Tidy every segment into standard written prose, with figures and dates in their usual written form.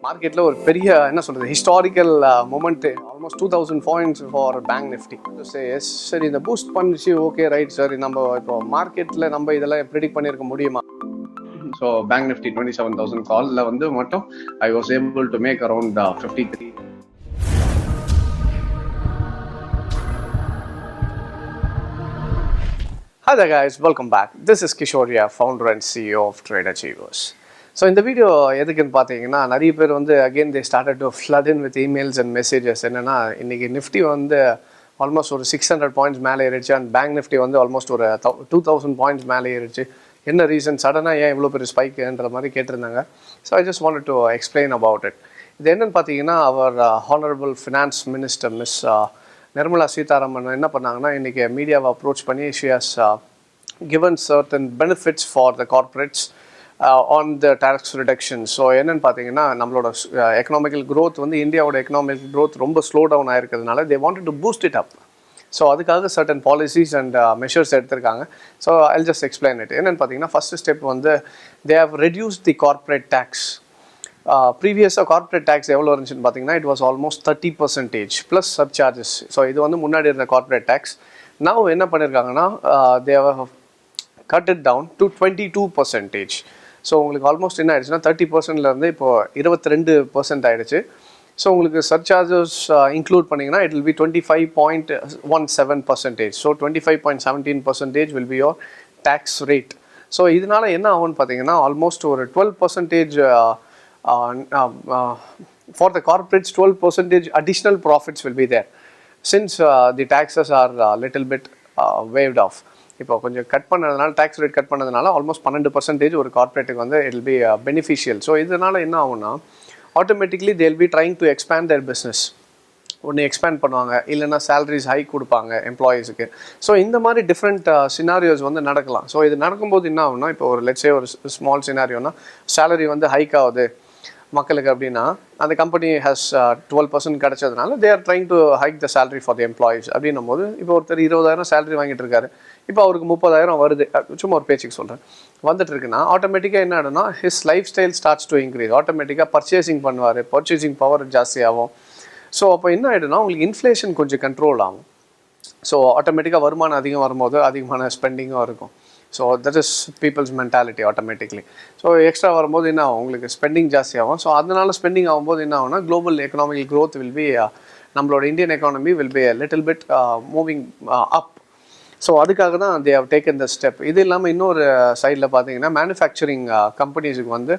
மார்க்கெட்டில் ஒரு பெரிய என்ன சொல்கிறது historical moment almost 2000 points for bank Nifty. Yes சரி, இந்த பூஸ்ட் பண்ணிச்சு, ஓகே ரைட் சார், நம்ம இப்போ மார்க்கெட்டில் நம்ம இதெல்லாம் ப்ரிடிக்ட் பண்ணியிருக்க முடியுமா? ஸோ பேங்க் நிஃப்டி 27,000 காலில் வந்து மட்டும் I was able to make around 53. Hi there guys, welcome back. This is Kishoria, founder and CEO of Trade Achievers. So இந்த வீடியோ எதுக்குன்னு பார்த்தீங்கன்னா, நிறைய பேர் வந்து again they started to flood in with emails and messages. என்னென்னா, இன்றைக்கி Nifty வந்து almost ஒரு 600 பாயிண்ட்ஸ் மேலே ஏறிடுச்சு, அண்ட் பேங்க் நிஃப்டி வந்து ஆல்மோஸ்ட் ஒரு 2000 பாயிண்ட்ஸ் மேலே ஏறிடுச்சு. என்ன ரீசன், சடனாக ஏன் இவ்வளோ பெரிய ஸ்பைக்குன்ற மாதிரி கேட்டிருந்தாங்க. So I just wanted to explain about it. இது என்னென்னு பார்த்தீங்கன்னா, அவர் honourable finance minister miss Nirmala Sitharaman என்ன பண்ணாங்கன்னா, இன்றைக்கி மீடியாவை அப்ரோச் பண்ணி she has given certain benefits for the corporates on the tax reduction. So என்னென்னு பார்த்தீங்கன்னா, நம்மளோட எக்கனாமிக்கல் க்ரோத் வந்து இந்தியாவோட எக்கனாமிக்கல் க்ரோத் ரொம்ப ஸ்லோ டவுன் ஆகிருக்கிறதுனால they wanted to boost it up. So அதுக்காக சர்டன் பாலிசிஸ் அண்ட் மெஷர்ஸ் எடுத்திருக்காங்க. So I'll just explain it. என்னென்னு பார்த்தீங்கன்னா, ஃபஸ்ட்டு ஸ்டெப் வந்து they have reduce the corporate tax. ப்ரீவியஸாக கார்பரேட் டேக்ஸ் எவ்வளோ இருந்துச்சுன்னு பார்த்தீங்கன்னா, it was almost 30% plus surcharges. So இது வந்து முன்னாடி இருந்த கார்பரேட் டேக்ஸ். நவ் என்ன பண்ணியிருக்காங்கன்னா, they have cut it down to 22%. So உங்களுக்கு ஆல்மோஸ்ட் என்ன ஆயிடுச்சுன்னா 30%லேருந்து இப்போது 22% ஆகிடுச்சு. ஸோ உங்களுக்கு சர்சார்ஜஸ் இன்க்ளூட் பண்ணிங்கன்னா it will be 25.17%. So 25.17% will be your tax rate. So இதனால் என்ன ஆகும்னு பார்த்தீங்கன்னா, ஆல்மோஸ்ட் ஒரு 12% for the corporates 12% additional profits will be there since the taxes are little bit waived off. இப்போ கொஞ்சம் கட் பண்ணதுனால, டேக்ஸ் ரேட் கட் பண்ணதுனால almost 12% ஒரு கார்பரேட்டுக்கு வந்து it will be beneficial. So இதனால் என்ன ஆகும்னா, automatically they will be trying to expand their business. ஒன்று எக்ஸ்பேண்ட் பண்ணுவாங்க, இல்லைனா சேலரிஸ் ஹைக் கொடுப்பாங்க எம்ப்ளாயீஸுக்கு. ஸோ இந்த மாதிரி டிஃப்ரெண்ட் சினாரியோஸ் வந்து நடக்கலாம். ஸோ இது நடக்கும்போது என்ன ஆகும்னா, இப்போ ஒரு லெட்ஸே ஒரு ஸ்மால் சினாரியோனா சேலரி வந்து ஹைக் ஆகுது மக்களுக்கு அப்படின்னா, அந்த கம்பெனி ஹேஸ் 12% கிடச்சதுனால they are trying to hike the salary for the employees. அப்படின்னும் போது இப்போ ஒருத்தர் 20,000 சேலரி வாங்கிட்டு இருக்காரு, இப்போ அவருக்கு 30,000 வருது, சும்மா ஒரு பேச்சுக்கு சொல்கிறேன், வந்துட்டு இருக்குன்னா ஆட்டோமேட்டிக்காக என்ன ஆகும்னா, his life style starts to increase. ஆட்டோமேட்டிக்காக பர்ச்சேசிங் பண்ணுவார், பர்ச்சேசிங் பவர் ஜாஸ்தியாகும். ஸோ அப்போ என்ன ஆகிடும்னா, உங்களுக்கு இன்ஃப்ளேஷன் கொஞ்சம் கண்ட்ரோல் ஆகும். ஸோ ஆட்டோமேட்டிக்காக வருமானம் அதிகம் வரும்போது அதிகமான ஸ்பெண்டிங்கும் இருக்கும். So that is people's mentality automatically. So extra வரும்போது என்ன ஆகும், உங்களுக்கு ஸ்பெண்டிங் ஜாஸ்தியாகும். ஸோ அதனால் ஸ்பெண்டிங் ஆகும்போது என்ன ஆகும்னா, global economic growth will be, நம்மளோட Indian economy will be little bit moving up. So அதுக்காக தான் they have taken the step. இது இல்லாமல் இன்னொரு சைடில் பார்த்தீங்கன்னா, மேனுஃபேக்சரிங் கம்பெனிஸுக்கு வந்து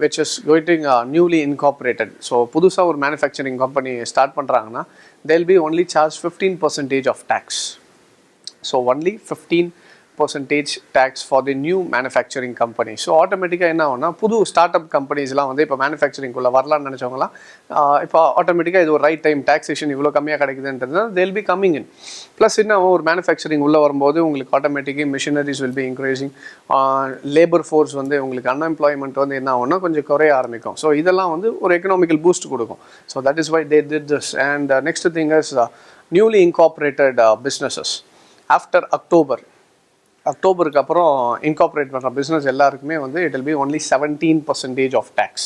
which is going newly incorporated. So புதுசாக ஒரு மேனுஃபேக்சரிங் கம்பெனி ஸ்டார்ட் பண்ணுறாங்கன்னா they will be only charge 15% of tax. So only 15% tax for the new manufacturing company. So ஆட்டோமேட்டிக்காக என்ன ஆகும்னா, புது ஸ்டார்ட் அப் கம்பெனிஸ்லாம் வந்து இப்போ மேனுஃபேக்சரிங்குள்ளே வரலான்னு நினச்சவங்களாம் இப்போ ஆட்டோமேட்டிக்காக இது ஒரு ரைட் டைம், டேக்ஸேஷன் இவ்வளோ கம்மியாக கிடைக்குதுன்றது they will be coming in. Plus என்ன ஒரு மேனுஃபேக்சரிங் உள்ளே வரும்போது உங்களுக்கு ஆட்டோமேட்டிக்காக machineries will be increasing. Labour force வந்து உங்களுக்கு அன்எம்ப்ளாய்மெண்ட் வந்து என்ன ஆகும்னா கொஞ்சம் குறைய ஆரம்பிக்கும். ஸோ இதெல்லாம் வந்து ஒரு எக்கனாமிக்கல் பூஸ்ட் கொடுக்கும். So that is why they did this. And next thing is newly incorporated businesses after அக்டோபருக்கு அப்புறம் இன்கார்பரேட் பண்ணுற பிஸ்னஸ் எல்லாருக்குமே வந்து it will be only 17% of tax.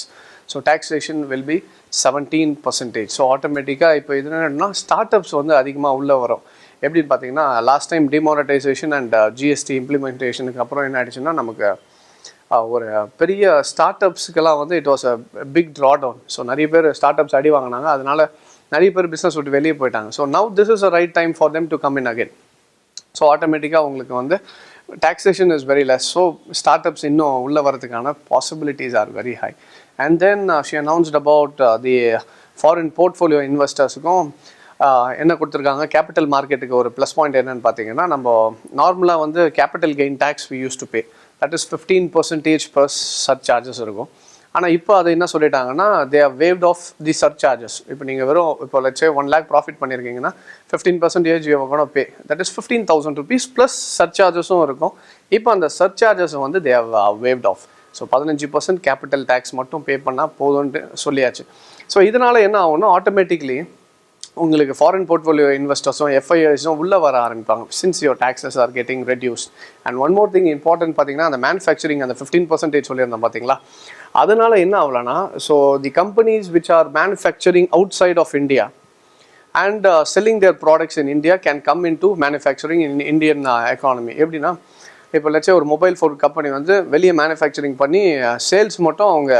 So taxation will be 17%. So ஆட்டோமேட்டிக்காக இப்போ இது என்னன்னா, ஸ்டார்ட் அப்ஸ் வந்து அதிகமாக உள்ளே வரும். எப்படின்னு பார்த்தீங்கன்னா, last time demonetisation and GST இம்ப்ளிமெண்டேஷனுக்கு அப்புறம் என்ன ஆயிடுச்சுன்னா, நமக்கு ஒரு பெரிய ஸ்டார்ட் அப்ஸுக்கெல்லாம் வந்து it was a big drawdown. So நிறைய பேர் ஸ்டார்ட் அப்ஸ் அடி வாங்கினாங்க, அதனால நிறைய பேர் பிஸ்னஸ் விட்டு வெளியே போயிட்டாங்க. So now this is a right time for them to come in again. So ஆட்டோமேட்டிக்காக உங்களுக்கு வந்து taxation is very less. So startups இன்னும் உள்ள வரதுக்கான possibilities are very high. And then she announced about the foreign portfolio investors-க்கும் என்ன கொடுத்துருக்காங்க, capital மார்க்கெட்டுக்கு ஒரு ப்ளஸ் பாயிண்ட் என்னென்னு பார்த்தீங்கன்னா, நம்ம நார்மலாக வந்து capital gain tax we use to pay, that is 15% plus surcharges இருக்கும். ஆனால் இப்போ அதை என்ன சொல்லிட்டாங்கன்னா, they are waived off the surcharges. இப்போ நீங்கள் வெறும் இப்போ லெட்ஸ் சே 1 lakh ப்ராஃபிட் பண்ணியிருக்கீங்கன்னா 15% you have gonna pay, that is 15,000 rupees plus சர்சார்ஜஸும் இருக்கும். இப்போ அந்த சர்சார்ஜஸை வந்து they have waived off. So 15% capital tax மட்டும் பே பண்ணால் போதும்ன்ட்டு சொல்லியாச்சு. ஸோ இதனால் என்ன ஆகும்னா, ஆட்டோமேட்டிக்லி உங்களுக்கு ஃபாரின் போர்ட்ஃபோலியோ இன்வெஸ்டர்ஸும் எஃப்ஐஐஸும் உள்ளே வர ஆரம்பிப்பாங்க since your taxes are getting reduced. And one more thing important பார்த்தீங்கன்னா, அந்த மேனுஃபேக்சரிங் அந்த 15% சொல்லியிருந்தோம் பார்த்தீங்களா, அதனால என்ன ஆகலன்னா, so the companies which are manufacturing outside of India and selling their products in India can come into manufacturing in Indian economy. எப்படின்னா, இப்போ லட்சம் ஒரு மொபைல் ஃபோன் கம்பெனி வந்து வெளியே மேனுஃபேக்சரிங் பண்ணி சேல்ஸ் மட்டும் அவங்க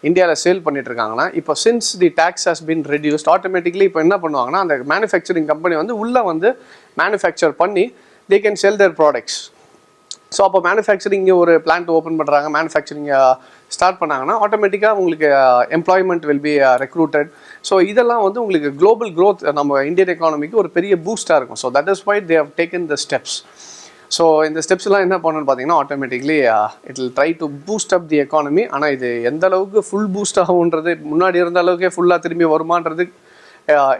இந்தியாவில் சேல் பண்ணிட்டு இருக்காங்கன்னா, இப்போ since the tax has been reduced, automatically இப்போ என்ன பண்ணுவாங்கன்னா, அந்த மேனுஃபேக்சரிங் கம்பெனி வந்து உள்ளே வந்து மேனுஃபேக்சர் பண்ணி they can sell their products. So அப்போ மேனுஃபேக்சரிங் ஒரு பிளான்ட் ஓப்பன் பண்ணுறாங்க, மேனுஃபேக்சரிங் ஸ்டார்ட் பண்ணாங்கன்னா ஆட்டோமேட்டிக்காக உங்களுக்கு employment will be recruited. So இதெல்லாம் வந்து உங்களுக்கு குளோபல் க்ரோத் நம்ம இந்தியன் எக்கானமிக்கு ஒரு பெரிய பூஸ்டாக இருக்கும். So that is why they have taken the steps. So இந்த ஸ்டெப்ஸ்லாம் என்ன பண்ணணும்னு பார்த்தீங்கன்னா, automatically it will try to boost up the economy. ஆனால் இது எந்த அளவுக்கு ஃபுல் பூஸ்ட் ஆகுன்றது, முன்னாடி இருந்த அளவுக்கே ஃபுல்லாக திரும்பி வருமானது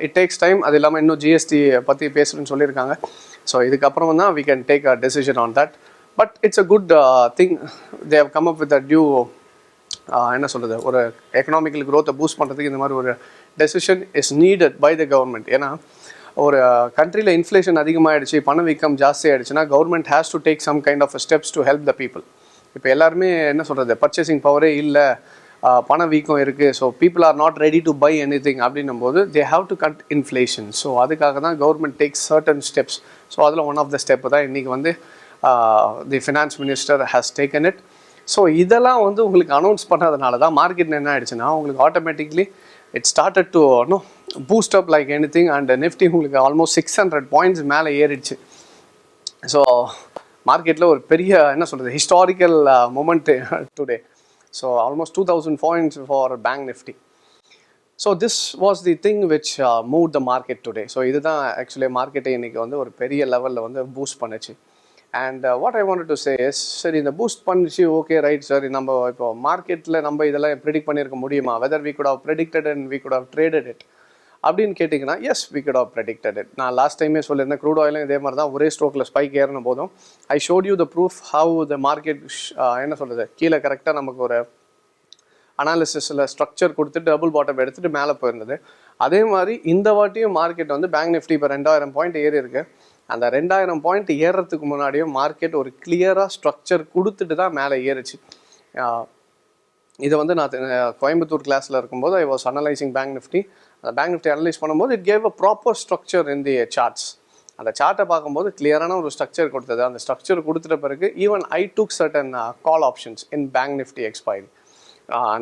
இட் டேக்ஸ் டைம். அது இல்லாமல் இன்னும் ஜிஎஸ்டி பற்றி பேசுகிறேன்னு சொல்லியிருக்காங்க. ஸோ இதுக்கப்புறம் தான் we can take a decision on that. But it's a good thing they have come up with a due என்ன சொல்கிறது, ஒரு எக்கனாமிக்கல் க்ரோத்தை பூஸ்ட் பண்ணுறதுக்கு இந்த மாதிரி ஒரு decision is needed by the government. ஏன்னா ஒரு கண்ட்ரியில் இன்ஃப்ளேஷன் அதிகமாகிடுச்சு, பணவீக்கம் ஜாஸ்தி ஆகிடுச்சுன்னா government has to take some kind of steps to help the people. இப்போ எல்லாருமே என்ன சொல்கிறது, பர்ச்சேசிங் பவரே இல்லை, பணவீக்கம் இருக்குது, so people are not ready to buy anything அப்படின்னும் போது they have to cut inflation. So அதுக்காக தான் government takes certain steps. So அதில் ஒன் ஆஃப் த ஸ்டெப் தான் இன்றைக்கி வந்து the finance minister has taken it. So இதெல்லாம் வந்து உங்களுக்கு அனௌன்ஸ் பண்ணதுனால தான் மார்க்கெட் என்ன ஆகிடுச்சுன்னா, உங்களுக்கு automatically it started to boost up like anything. And Nifty உங்களுக்கு ஆல்மோஸ்ட் 600 பாயிண்ட்ஸ் மேலே ஏறிடுச்சு. ஸோ மார்க்கெட்டில் ஒரு பெரிய என்ன சொல்கிறது historical moment today. So almost 2000 points for bank Nifty. So this was the thing which move the market today. So இதுதான் actually மார்க்கெட்டை இன்றைக்கி வந்து ஒரு பெரிய லெவலில் வந்து பூஸ்ட் பண்ணுச்சு. And what I wanted to say is, சரி இந்த பூஸ்ட் பண்ணிச்சு, ஓகே ரைட் சார், நம்ம இப்போ மார்க்கெட்டில் நம்ம இதெல்லாம் ப்ரெடிக்ட் பண்ணியிருக்க முடியுமா, whether we could have predicted and we could have traded it அப்படின்னு கேட்டிங்கன்னா, yes we could have predicted it. நான் லாஸ்ட் டைமே சொல்லியிருந்தேன், க்ரூட் ஆயிலும் இதே மாதிரி தான் ஒரே ஸ்ட்ரோக்கில் ஸ்பைக் ஏறின போதும் I showed you the proof how the market என்ன சொல்கிறது கீழே கரெக்டாக நமக்கு ஒரு அனாலிசிஸில் ஸ்ட்ரக்சர் கொடுத்துட்டு டபுள் பாட்டம் எடுத்துகிட்டு மேலே போயிருந்தது. அதே மாதிரி இந்த வாட்டியும் மார்க்கெட் வந்து பேங்க் நிஃப்டி இப்போ 2000 பாயிண்ட் ஏறி இருக்குது. அந்த 2000 பாயிண்ட் ஏறுறதுக்கு முன்னாடியும் மார்க்கெட் ஒரு கிளியராக ஸ்ட்ரக்சர் கொடுத்துட்டு தான் மேலே ஏறிச்சு. இதை வந்து நான் கோயம்புத்தூர் கிளாஸில் இருக்கும்போது I was analysing bank Nifty. அந்த பேங்க் நிஃப்டி அனலைஸ் பண்ணும்போது it gave a proper structure in the charts. அந்த சார்ட்டை பார்க்கும்போது கிளியரான ஒரு ஸ்ட்ரக்சர் கொடுத்தது. அந்த ஸ்ட்ரக்சர் கொடுத்துட்ட பிறகு even I took certain call options in bank Nifty expiry.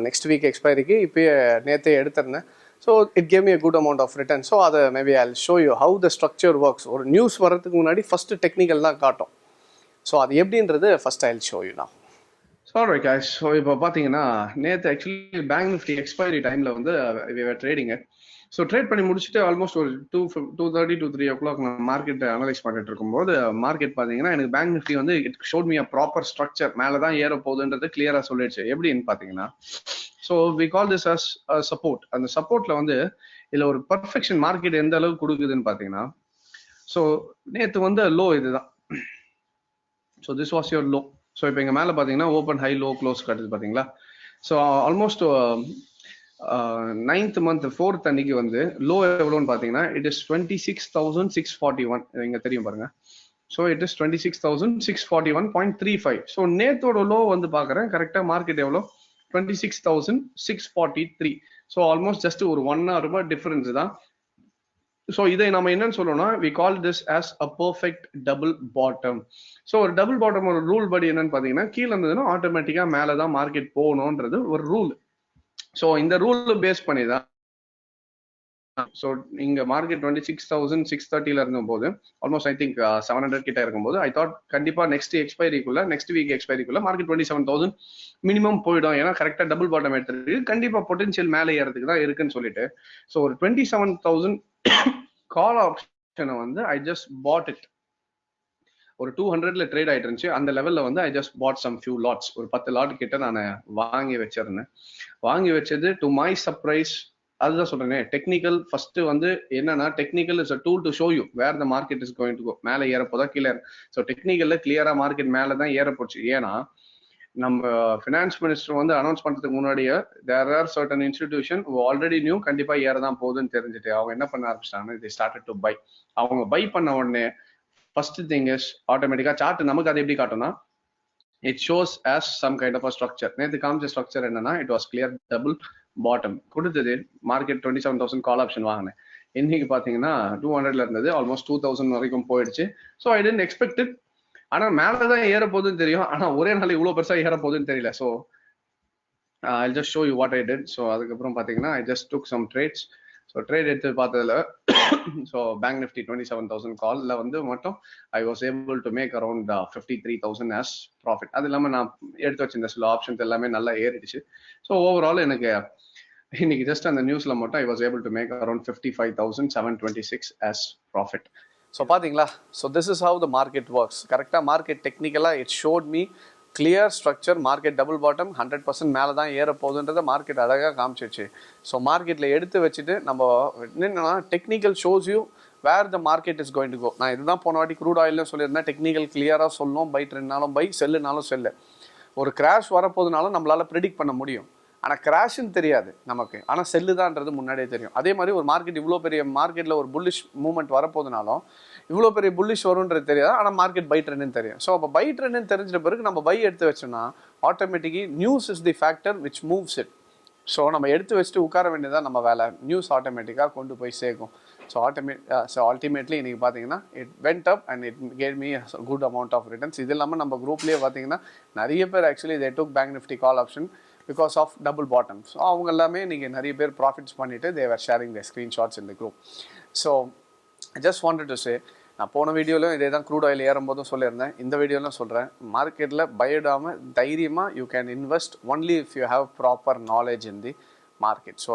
Next week எக்ஸ்பைரிக்கு இப்போயே நேற்றே எடுத்திருந்தேன். So it gave me a good amount of return. So அதை maybe I show you how the structure works. ஒரு news வரதுக்கு முன்னாடி first technical தான் காட்டும். ஸோ அது எப்படின்றது ஃபஸ்ட் ஐ ஷோ யூ நான். ஸோ ரைட் கைஸ், ஸோ இப்போ பார்த்தீங்கன்னா நேற்று ஆக்சுவலி பேங்க் நிஃப்டி எக்ஸ்பைரி டைமில் வந்து ட்ரேடிங்கு. ஸோ ட்ரேட் பண்ணி முடிச்சுட்டு ஆல்மோஸ்ட் ஒரு 2:30 to 3 o'clock நான் மார்க்கெட்டை அனலைஸ் பண்ணிட்டு இருக்கும்போது மார்க்கெட் பார்த்தீங்கன்னா எனக்கு பேங்க் நிஃப்டி வந்து it showed me a proper structure, மேலே தான் ஏற போகுதுன்றது கிளியராக சொல்லிடுச்சு. எப்படின்னு பார்த்தீங்கன்னா, so we call this as support. அந்த சப்போர்ட்ல வந்து இதில் ஒரு பர்ஃபெக்ஷன் மார்க்கெட் எந்த அளவுக்கு கொடுக்குதுன்னு பார்த்தீங்கன்னா, ஸோ நேற்று வந்து லோ இதுதான். So this was your low. So இப்போ இங்கே மேலே பார்த்தீங்கன்னா ஓப்பன் ஹை லோ க்ளோஸ் காட்டுது பார்த்தீங்களா. So almost 9th month 4th அன்னைக்கு வந்து லோ எவ்வளோன்னு பார்த்தீங்கன்னா இட் இஸ் 26,641. இங்கே தெரியும் பாருங்க. So it is 26,641.35. ஸோ நேத்தோட லோ வந்து பார்க்குறேன் கரெக்டாக மார்க்கெட் எவ்வளோ 26,643. ஸோ ஆல்மோஸ்ட் ஜஸ்ட் ஒரு 1 hour டிஃபரன்ஸ் தான். ஸோ இதை நம்ம என்னன்னு சொல்லணும்னா we call this as a perfect double bottom. So ஒரு டபுள் பாட்டம் ஒரு ரூல் படி என்னன்னு பார்த்தீங்கன்னா, கீழே இருந்ததுன்னா ஆட்டோமேட்டிக்காக மேலே தான் மார்க்கெட் போகணுன்றது ஒரு ரூல். ஸோ இந்த ரூல் பேஸ் பண்ணி தான் ஸோ இங்க மார்க்கெட் 26,630 இருக்கும்போது ஆல்மோஸ்ட் ஐ திங்க் 700 கிட்ட இருக்கும்போது ஐ தாட் கண்டிப்பா நெக்ஸ்ட் வீக் எக்ஸ்பைரிக்குள்ள மார்க்கெட் 27,000 மினிமம் போயிடும். ஏன்னா கரெக்டா டபுள் பாட்டம் எடுத்துருக்கு, கண்டிப்பா பொட்டன்ஷியல் மேலே ஏறதுக்கு தான் இருக்குன்னு சொல்லிட்டு ஸோ ஒரு 27,000 கால் ஆப்ஷனை வந்து ஐ ஜஸ்ட் பாட் இட். ஒரு 200ல ட்ரேட் ஆயிட்டு இருந்துச்சு. அந்த லெவல்ல வந்து I just put some few lots, ஒரு 10 லாட் கிட்ட நான் வாங்கி வச்சிருந்தேன். வாங்கி வச்சது டு மை சர்ப்ரைஸ், அதுதான் சொல்றேன் டெக்னிக்கல் ஃபர்ஸ்ட் வந்து என்னன்னா, technical is a tool to show you where the market is going to go. மேலே ஏறப்போதா கீழே. ஸோ டெக்னிக்கல்ல கிளியரா மார்க்கெட் மேலே தான் ஏறப்போச்சு. ஏன்னா நம்ம ஃபினான்ஸ் மினிஸ்டர் வந்து அனௌன்ஸ் பண்றதுக்கு முன்னாடியே there are certain institution already knew கண்டிப்பா ஏறதான் போகுதுன்னு தெரிஞ்சுட்டு அவங்க என்ன பண்ண ஆரம்பிச்சிட்டாங்க, they started to buy. அவங்க பை பண்ண உடனே ஃபர்ஸ்ட் திங் இஸ் ஆட்டோமேட்டிக்கா சார்ட் நமக்கு அதை எப்படி காட்டும்னா it shows as some kind of a structure. நேற்று காமிச்ச ஸ்ட்ரக்சர் என்னன்னா, it was clear double bottom கொடுத்தது. மார்க்கெட் 27,000 கால் ஆப்ஷன் வாங்கினேன். இன்னைக்கு பாத்தீங்கன்னா 200ல இருந்தது, ஆல்மோஸ்ட் 2000 வரைக்கும் போயிடுச்சு. So I didn't expect it. ஆனா மேலதான் ஏற போகுதுன்னு தெரியும், ஆனா ஒரே நாள் இவ்வளவு பெருசா ஏற போகுதுன்னு தெரியல. So I'll just show you what I did. So அதுக்கப்புறம் பாத்தீங்கன்னா I just took some trades. So trade எடுத்து பார்த்ததுல ஸோ பேங்க் நிஃப்டி 27,000 காலில் வந்து மட்டும் I was able to make around 53,000 as profit. அது இல்லாமல் நான் எடுத்து வச்சிருந்த சில ஆப்ஷன்ஸ் எல்லாமே நல்லா ஏறிடுச்சு. ஸோ ஓவரால் எனக்கு இன்னைக்கு ஜஸ்ட் அந்த நியூஸ்ல மட்டும் I was able to make around 55,726 as profit. So பார்த்தீங்களா, so this is how the market works. கரெக்டாக மார்க்கெட் டெக்னிக்கலாக it showed me clear structure. Market double bottom 100% மேலே தான் ஏற போகுதுன்றதை மார்க்கெட் அழகாக காமிச்சிச்சு. ஸோ மார்க்கெட்டில் எடுத்து வச்சுட்டு நம்ம என்னென்னா technical shows you where the market is going to go. நான் இதுதான் போன வாட்டி க்ரூட் ஆயிலும் சொல்லியிருந்தேன், டெக்னிக்கல் கிளியராக சொல்லணும். பை ட்ரெண்ட்னாலும் பை, செல்லுனாலும் செல்லு. ஒரு கிராஷ் வரப்போதுனாலும் நம்மளால் ப்ரிடிக்ட் பண்ண முடியும், ஆனால் கிராஷ்ன்னு தெரியாது நமக்கு, ஆனால் செல்லு தான்ன்றது முன்னாடியே தெரியும். அதே மாதிரி ஒரு மார்க்கெட் இவ்வளோ பெரிய மார்க்கெட்டில் ஒரு புல்லிஷ் மூவ்மெண்ட் வரப்போதுனாலும் இவ்வளோ பெரிய புல்லிஷ் வரும்ன்றது தெரியாது, ஆனால் மார்க்கெட் பை ட்ரெண்டுன்னு தெரியும். ஸோ அப்போ பை ட்ரெண்டுன்னு தெரிஞ்சிட்ட பிறகு நம்ம பை எடுத்து வச்சோம்னா automatically news is the factor which moves it. So நம்ம எடுத்து வச்சுட்டு உட்கார வேண்டியதான் நம்ம வேலை. நியூஸ் ஆட்டோமேட்டிக்காக கொண்டு போய் சேர்க்கும். ஸோ அல்டிமேட்லி இன்றைக்கி பார்த்தீங்கன்னா it went up and it gave me good amount of returns. இது இல்லாமல் நம்ம குரூப்லேயே பார்த்தீங்கன்னா நிறைய பேர் actually they took bank Nifty call option because of double bottoms. So அவங்க எல்லாமே நீங்கள் நிறைய பேர் ப்ராஃபிட்ஸ் பண்ணிவிட்டு they are sharing the screenshots in the group. So I just wanted to say, நான் போன வீடியோலையும் இதே தான் க்ரூட் ஆயில் ஏறும்போதும் சொல்லியிருந்தேன், இந்த வீடியோலாம் சொல்கிறேன். மார்க்கெட்டில் பயடாமல் தைரியமாக you can invest only if you have proper knowledge in the market. So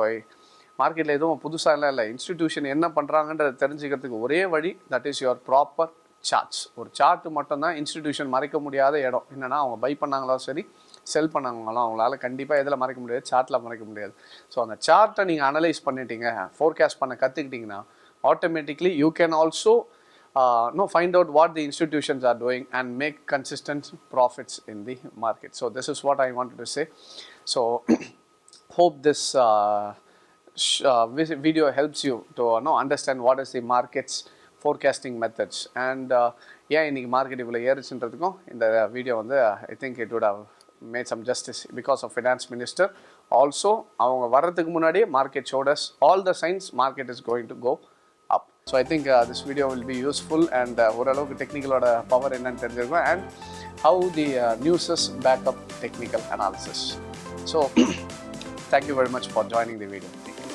மார்க்கெட்டில் எதுவும் புதுசாக இல்லை, இன்ஸ்டிடியூஷன் என்ன பண்ணுறாங்கன்றதை தெரிஞ்சுக்கிறதுக்கு ஒரே வழி, that is your proper charts. ஒரு சார்ட்டு மட்டும்தான் இன்ஸ்டிடியூஷன் மறைக்க முடியாத இடம். என்னென்னா அவங்க பை பண்ணாங்களோ சரி, செல் பண்ணாங்களோ அவங்களால கண்டிப்பாக எதில் மறைக்க முடியாது, சார்ட்டில் மறைக்க முடியாது. ஸோ அந்த சார்ட்டை நீங்கள் அனலைஸ் பண்ணிட்டீங்க, ஃபோர்காஸ்ட் பண்ண கற்றுக்கிட்டிங்கன்னா automatically you can also find out what the institutions are doing and make consistent profits in the market. So this is what I wanted to say. So hope this video helps you to understand what is the markets forecasting methods and ஏன் இன்னைக்கு market இவ்வளோ ஏறிச்சுன்றதுக்கும் இந்த video வந்து I think it would have made some justice because of finance minister. Also அவங்க வர்றதுக்கு முன்னாடியே market showed us all the signs market is going to go up. So I think this video will be useful and ஓரளவுக்கு டெக்னிக்கலோட power என்னன்னு தெரிஞ்சிருக்கும் and how the news is back up technical analysis. So thank you very much for joining the video. Thank you.